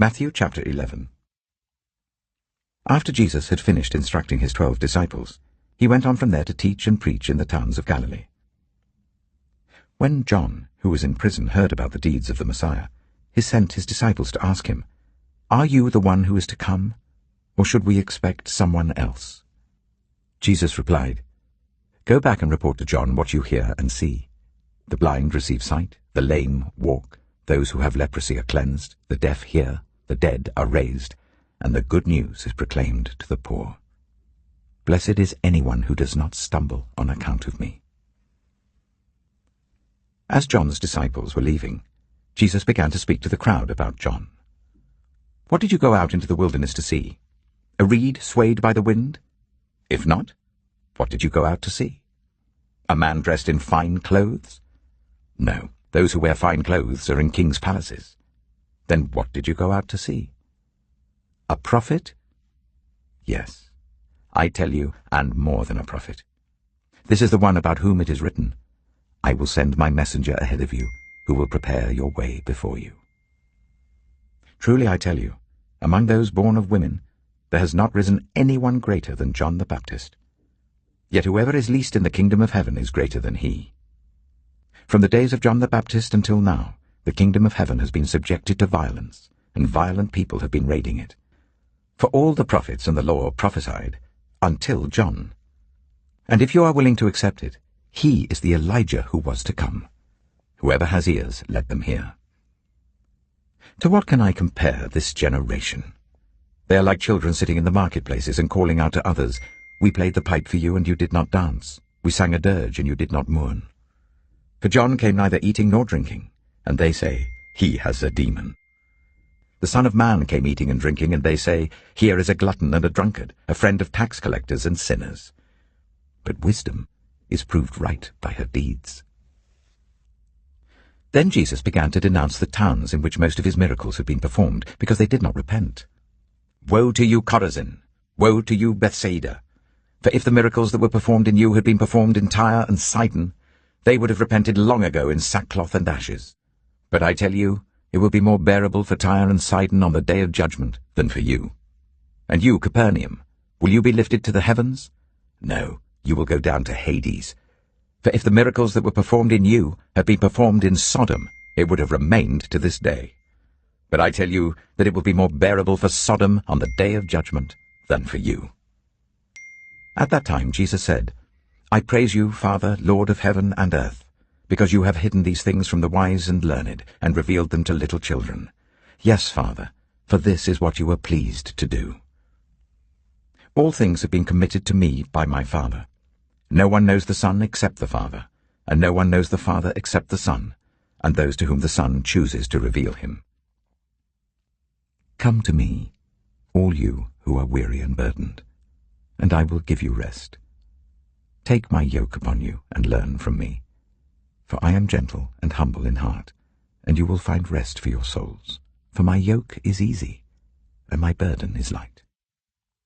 Matthew chapter 11. After Jesus had finished instructing his 12 disciples, he went on from there to teach and preach in the towns of Galilee. When John, who was in prison, heard about the deeds of the Messiah, he sent his disciples to ask him, "Are you the one who is to come, or should we expect someone else?" Jesus replied, "Go back and report to John what you hear and see. The blind receive sight, the lame walk, those who have leprosy are cleansed, the deaf hear, the dead are raised, and the good news is proclaimed to the poor. Blessed is anyone who does not stumble on account of me." As John's disciples were leaving, Jesus began to speak to the crowd about John. "What did you go out into the wilderness to see? A reed swayed by the wind? If not, what did you go out to see? A man dressed in fine clothes? No, those who wear fine clothes are in kings' palaces. Then what did you go out to see? A prophet? Yes, I tell you, and more than a prophet. This is the one about whom it is written, 'I will send my messenger ahead of you, who will prepare your way before you.' Truly I tell you, among those born of women, there has not risen anyone greater than John the Baptist. Yet whoever is least in the kingdom of heaven is greater than he. From the days of John the Baptist until now, the kingdom of heaven has been subjected to violence, and violent people have been raiding it. For all the prophets and the law prophesied, until John. And if you are willing to accept it, he is the Elijah who was to come. Whoever has ears, let them hear. To what can I compare this generation? They are like children sitting in the marketplaces and calling out to others, 'We played the pipe for you, and you did not dance. We sang a dirge, and you did not mourn.' For John came neither eating nor drinking, and they say, 'He has a demon.' The Son of Man came eating and drinking, and they say, 'Here is a glutton and a drunkard, a friend of tax collectors and sinners.' But wisdom is proved right by her deeds." Then Jesus began to denounce the towns in which most of his miracles had been performed, because they did not repent. "Woe to you, Chorazin! Woe to you, Bethsaida! For if the miracles that were performed in you had been performed in Tyre and Sidon, they would have repented long ago in sackcloth and ashes. But I tell you, it will be more bearable for Tyre and Sidon on the day of judgment than for you. And you, Capernaum, will you be lifted to the heavens? No, you will go down to Hades. For if the miracles that were performed in you had been performed in Sodom, it would have remained to this day. But I tell you that it will be more bearable for Sodom on the day of judgment than for you." At that time Jesus said, "I praise you, Father, Lord of heaven and earth, because you have hidden these things from the wise and learned, and revealed them to little children. Yes, Father, for this is what you were pleased to do. All things have been committed to me by my Father. No one knows the Son except the Father, and no one knows the Father except the Son, and those to whom the Son chooses to reveal him. Come to me, all you who are weary and burdened, and I will give you rest. Take my yoke upon you and learn from me, for I am gentle and humble in heart, and you will find rest for your souls. For my yoke is easy, and my burden is light."